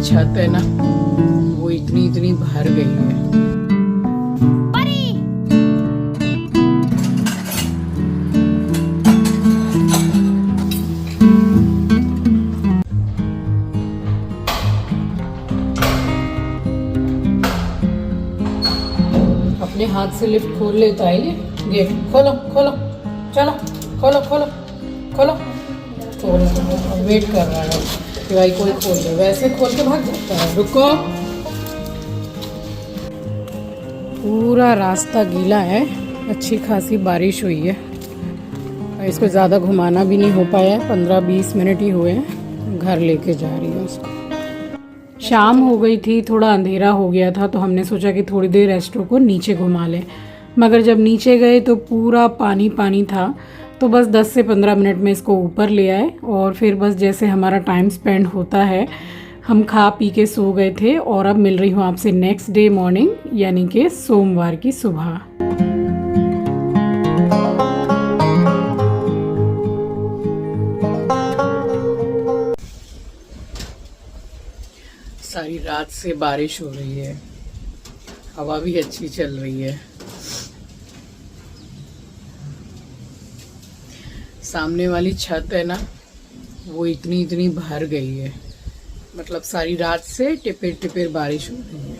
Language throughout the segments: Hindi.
छत है ना, वो इतनी भर गई है। अपने हाथ से लिफ्ट खोल लेता है ये। गेट खोलो खोलो, चलो खोलो खोलो खोलो। खोलो, वेट कर रहा है कि भाई कोई खोल दे, वैसे खोल के भाग जाता है। रुको, पूरा रास्ता गीला है, अच्छी खासी बारिश हुई है। इसको ज़्यादा घुमाना भी नहीं हो पाया, 15-20 मिनट ही हुए हैं। घर लेके जा रही हूँ उसको। शाम हो गई थी, थोड़ा अंधेरा हो गया था, तो हमने सोचा कि थोड़ी देर एस्ट्रो को नीचे घुमा लें। मगर जब नीचे गए तो पूरा पानी पानी था, तो बस 10 से 15 मिनट में इसको ऊपर ले आए। और फिर बस जैसे हमारा टाइम स्पेंड होता है, हम खा पी के सो गए थे। और अब मिल रही हूँ आपसे नेक्स्ट डे मॉर्निंग, यानी कि सोमवार की सुबह। सारी रात से बारिश हो रही है, हवा भी अच्छी चल रही है। सामने वाली छत है ना, वो इतनी भर गई है। मतलब सारी रात से टिपिर टिपिर बारिश हो रही है।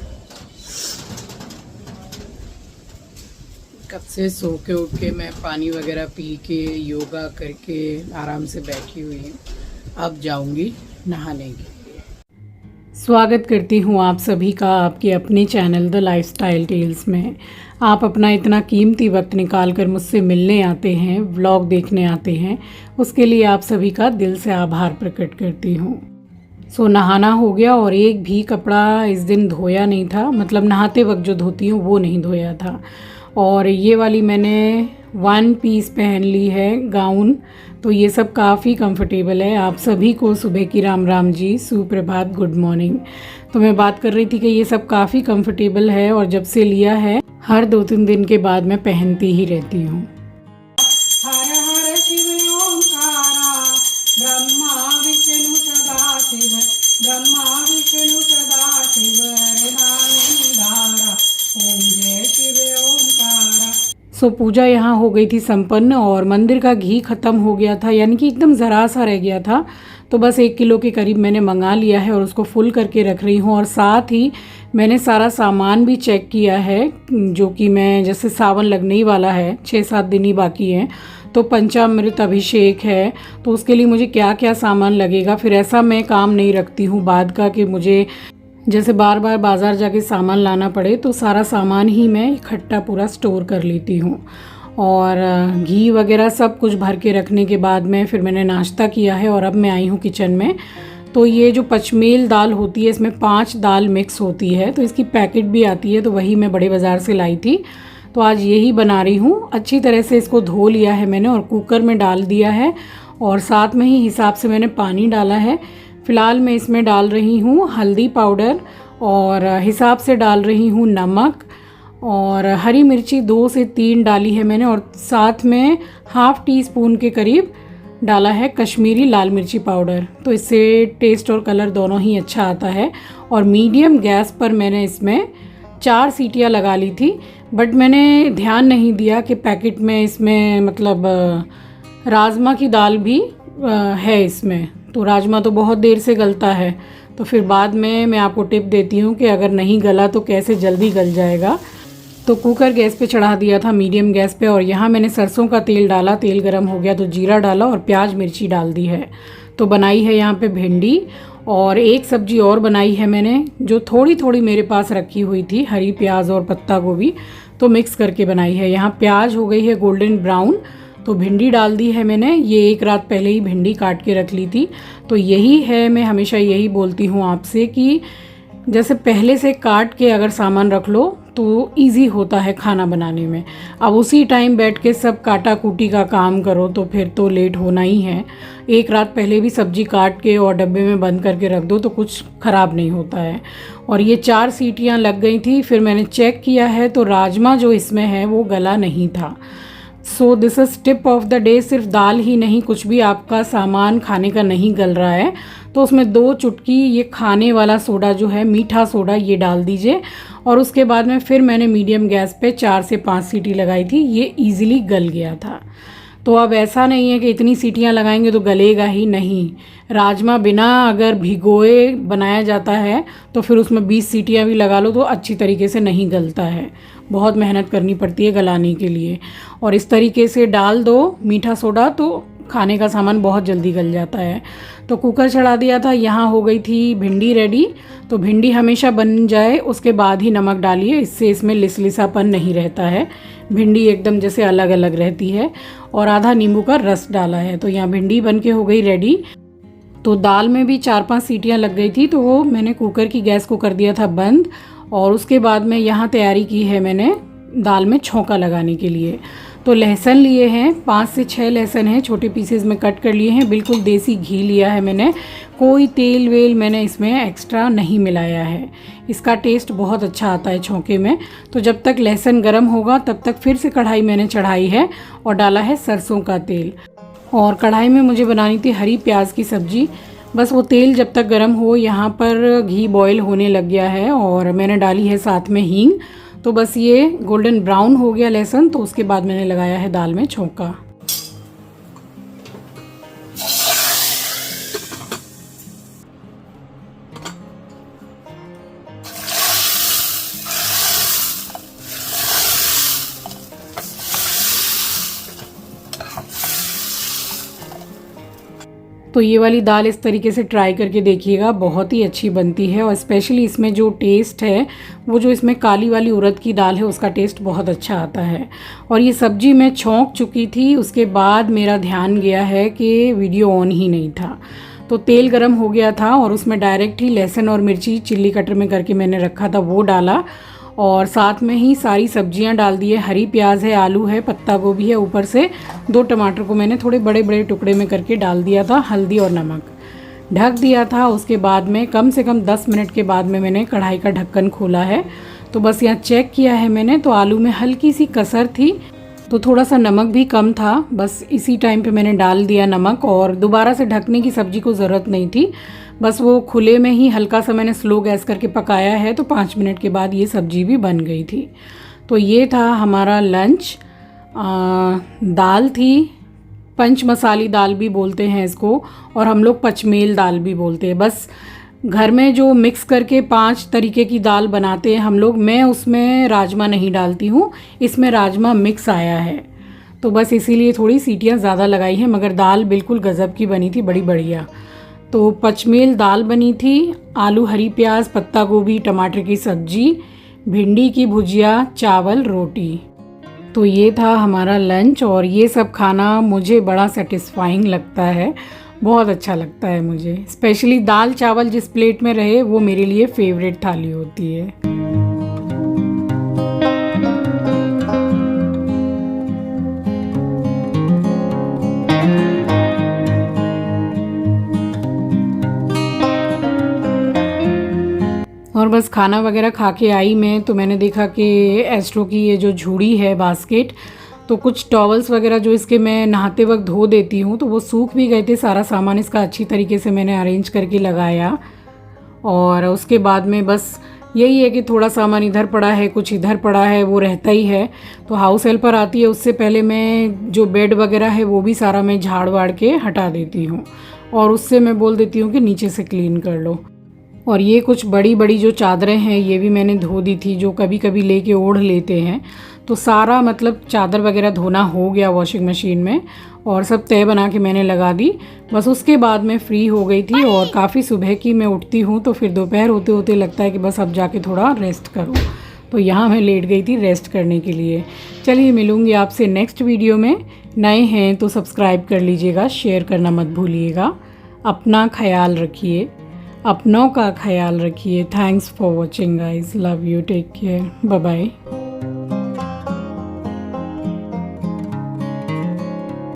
कब से सो के उठ के मैं पानी वगैरह पी के योगा करके आराम से बैठी हुई हूँ। अब जाऊंगी नहाने के लिए। स्वागत करती हूँ आप सभी का आपके अपने चैनल द लाइफस्टाइल टेल्स में। आप अपना इतना कीमती वक्त निकाल कर मुझसे मिलने आते हैं, व्लॉग देखने आते हैं, उसके लिए आप सभी का दिल से आभार प्रकट करती हूँ। सो नहाना हो गया और एक भी कपड़ा इस दिन धोया नहीं था। मतलब नहाते वक्त जो धोती हूँ वो नहीं धोया था। और ये वाली मैंने 1 पीस पहन ली है गाउन, तो ये सब काफ़ी कंफर्टेबल है। आप सभी को सुबह की राम राम जी, सुप्रभात, गुड मॉर्निंग। तो मैं बात कर रही थी कि ये सब काफ़ी कंफर्टेबल है और जब से लिया है हर 2-3 दिन के बाद मैं पहनती ही रहती हूँ। हर हर शिव ओंकारा, ब्रह्मा विष्णु सदा शिव, ब्रह्मा विष्णु सदा शिव, हरिहर ओम जय शिव ओंकारा। सो पूजा यहाँ हो गई थी संपन्न और मंदिर का घी ख़त्म हो गया था, यानी कि एकदम ज़रा सा रह गया था। तो बस 1 किलो के करीब मैंने मंगा लिया है और उसको फुल करके रख रही हूँ। और साथ ही मैंने सारा सामान भी चेक किया है, जो कि मैं जैसे सावन लगने ही वाला है, 6-7 दिन ही बाकी हैं, तो पंचामृत अभिषेक है, तो उसके लिए मुझे क्या क्या सामान लगेगा। फिर ऐसा मैं काम नहीं रखती हूँ बाद का कि मुझे जैसे बार बार बाज़ार जाके सामान लाना पड़े, तो सारा सामान ही मैं इकट्ठा पूरा स्टोर कर लेती हूँ। और घी वगैरह सब कुछ भर के रखने के बाद में फिर मैंने नाश्ता किया है और अब मैं आई हूँ किचन में। तो ये जो पचमेल दाल होती है, इसमें 5 दाल मिक्स होती है, तो इसकी पैकेट भी आती है, तो वही मैं बड़े बाज़ार से लाई थी। तो आज यही बना रही हूँ। अच्छी तरह से इसको धो लिया है मैंने और कुकर में डाल दिया है और साथ में ही हिसाब से मैंने पानी डाला है। फ़िलहाल मैं इसमें डाल रही हूँ हल्दी पाउडर और हिसाब से डाल रही हूँ नमक, और हरी मिर्ची 2 से 3 डाली है मैंने, और साथ में ½ टीस्पून के करीब डाला है कश्मीरी लाल मिर्ची पाउडर। तो इससे टेस्ट और कलर दोनों ही अच्छा आता है। और मीडियम गैस पर मैंने इसमें 4 सीटियाँ लगा ली थी, बट मैंने ध्यान नहीं दिया कि पैकेट में इसमें मतलब राजमा की दाल भी है इसमें, तो राजमा तो बहुत देर से गलता है। तो फिर बाद में मैं आपको टिप देती हूँ कि अगर नहीं गला तो कैसे जल्दी गल जाएगा। तो कुकर गैस पे चढ़ा दिया था मीडियम गैस पे, और यहाँ मैंने सरसों का तेल डाला, तेल गरम हो गया तो जीरा डाला और प्याज मिर्ची डाल दी है। तो बनाई है यहाँ पे भिंडी, और एक सब्जी और बनाई है मैंने जो थोड़ी थोड़ी मेरे पास रखी हुई थी, हरी प्याज और पत्ता गोभी, तो मिक्स करके बनाई है। यहाँ प्याज हो गई है गोल्डन ब्राउन, तो भिंडी डाल दी है मैंने। ये 1 रात पहले ही भिंडी काट के रख ली थी। तो यही है, मैं हमेशा यही बोलती हूँ आपसे कि जैसे पहले से काट के अगर सामान रख लो तो इजी होता है खाना बनाने में। अब उसी टाइम बैठ के सब काटा कूटी का काम करो तो फिर तो लेट होना ही है। 1 रात पहले भी सब्जी काट के और डब्बे में बंद करके रख दो तो कुछ ख़राब नहीं होता है। और ये 4 सीटियाँ लग गई थी। फिर मैंने चेक किया है तो राजमा जो इसमें है वो गला नहीं था। So this is tip of the day. सिर्फ दाल ही नहीं, कुछ भी आपका सामान खाने का नहीं गल रहा है तो उसमें 2 चुटकी ये खाने वाला सोडा जो है, मीठा सोडा, ये डाल दीजिए। और उसके बाद में फिर मैंने मीडियम गैस पे 4 से 5 सीटी लगाई थी, ये ईजिली गल गया था। तो अब ऐसा नहीं है कि इतनी सीटियां लगाएंगे तो गलेगा ही नहीं। राजमा बिना अगर भिगोए बनाया जाता है तो फिर उसमें 20 सीटियां भी लगा लो तो अच्छी तरीके से नहीं गलता है, बहुत मेहनत करनी पड़ती है गलाने के लिए। और इस तरीके से डाल दो मीठा सोडा तो खाने का सामान बहुत जल्दी गल जाता है। तो कुकर चढ़ा दिया था, यहाँ हो गई थी भिंडी रेडी। तो भिंडी हमेशा बन जाए उसके बाद ही नमक डालिए, इससे इसमें लिसलिसापन नहीं रहता है, भिंडी एकदम जैसे अलग अलग रहती है। और आधा नींबू का रस डाला है। तो यहाँ भिंडी बन के हो गई रेडी। तो दाल में भी 4-5 सीटियाँ लग गई थी, तो वो मैंने कुकर की गैस को कर दिया था बंद। और उसके बाद में यहाँ तैयारी की है मैंने दाल में छौंका लगाने के लिए। तो लहसुन लिए हैं, 5 से 6 लहसुन हैं, छोटे पीसेस में कट कर लिए हैं। बिल्कुल देसी घी लिया है मैंने, कोई तेल वेल मैंने इसमें एक्स्ट्रा नहीं मिलाया है। इसका टेस्ट बहुत अच्छा आता है छौंके में। तो जब तक लहसुन गर्म होगा तब तक फिर से कढ़ाई मैंने चढ़ाई है और डाला है सरसों का तेल। और कढ़ाई में मुझे बनानी थी हरी प्याज की सब्ज़ी। बस वो तेल जब तक गर्म हो, यहाँ पर घी बॉयल होने लग गया है और मैंने डाली है साथ में हींग। तो बस ये गोल्डन ब्राउन हो गया लहसुन, तो उसके बाद मैंने लगाया है दाल में छौंका। तो ये वाली दाल इस तरीके से ट्राई करके देखिएगा, बहुत ही अच्छी बनती है। और स्पेशली इसमें जो टेस्ट है वो जो इसमें काली वाली उड़द की दाल है उसका टेस्ट बहुत अच्छा आता है। और ये सब्जी मैं छौंक चुकी थी, उसके बाद मेरा ध्यान गया है कि वीडियो ऑन ही नहीं था। तो तेल गरम हो गया था और उसमें डायरेक्ट ही लहसुन और मिर्ची चिल्ली कटर में करके मैंने रखा था वो डाला। और साथ में ही सारी सब्जियां डाल दी है, हरी प्याज है, आलू है, पत्ता गोभी है, ऊपर से 2 टमाटर को मैंने थोड़े बड़े बड़े टुकड़े में करके डाल दिया था, हल्दी और नमक ढक दिया था। उसके बाद में कम से कम 10 मिनट के बाद में मैंने कढ़ाई का ढक्कन खोला है। तो बस यहाँ चेक किया है मैंने, तो आलू में हल्की सी कसर थी, तो थोड़ा सा नमक भी कम था। बस इसी टाइम पे मैंने डाल दिया नमक और दोबारा से ढकने की सब्जी को ज़रूरत नहीं थी। बस वो खुले में ही हल्का सा मैंने स्लो गैस करके पकाया है, तो 5 मिनट के बाद ये सब्जी भी बन गई थी। तो ये था हमारा लंच। दाल थी, पंच मसाली दाल भी बोलते हैं इसको, और हम लोग पचमेल दाल भी बोलते हैं। बस घर में जो मिक्स करके 5 तरीके की दाल बनाते हैं हम लोग, मैं उसमें राजमा नहीं डालती हूँ, इसमें राजमा मिक्स आया है। तो बस इसीलिए थोड़ी सीटियाँ ज़्यादा लगाई हैं, मगर दाल बिल्कुल गज़ब की बनी थी, बड़ी बढ़िया। तो पचमेल दाल बनी थी, आलू, हरी प्याज, पत्ता गोभी, टमाटर की सब्जी, भिंडी की भुजिया, चावल, रोटी। तो ये था हमारा लंच। और ये सब खाना मुझे बड़ा सेटिस्फाइंग लगता है, बहुत अच्छा लगता है मुझे। स्पेशली दाल चावल जिस प्लेट में रहे वो मेरे लिए फेवरेट थाली होती है। और बस खाना वगैरह खा के आई मैं, तो मैंने देखा कि एस्ट्रो की ये जो झूड़ी है बास्केट, तो कुछ टॉवल्स वगैरह जो इसके मैं नहाते वक्त धो देती हूँ, तो वो सूख भी गए थे। सारा सामान इसका अच्छी तरीके से मैंने अरेंज करके लगाया। और उसके बाद में बस यही है कि थोड़ा सामान इधर पड़ा है, कुछ इधर पड़ा है, वो रहता ही है। तो हाउस हेल्पर आती है, उससे पहले मैं जो बेड वगैरह है वो भी सारा मैं झाड़ वाड़ के हटा देती हूँ, और उससे मैं बोल देती हूँ कि नीचे से क्लीन कर लो। और ये कुछ बड़ी बड़ी जो चादरें हैं ये भी मैंने धो दी थी, जो कभी कभी लेके ओढ़ लेते हैं। तो सारा मतलब चादर वगैरह धोना हो गया वॉशिंग मशीन में, और सब तय बना के मैंने लगा दी। बस उसके बाद मैं फ्री हो गई थी। और काफ़ी सुबह की मैं उठती हूँ, तो फिर दोपहर होते होते लगता है कि बस अब जाके थोड़ा रेस्ट करूँ। तो यहाँ मैं लेट गई थी रेस्ट करने के लिए। चलिए मिलूँगी आपसे नेक्स्ट वीडियो में। नए हैं तो सब्सक्राइब कर लीजिएगा, शेयर करना मत भूलिएगा। अपना ख्याल रखिए, अपनों का ख्याल रखिए। Thanks for watching guys, love you, take care, bye bye.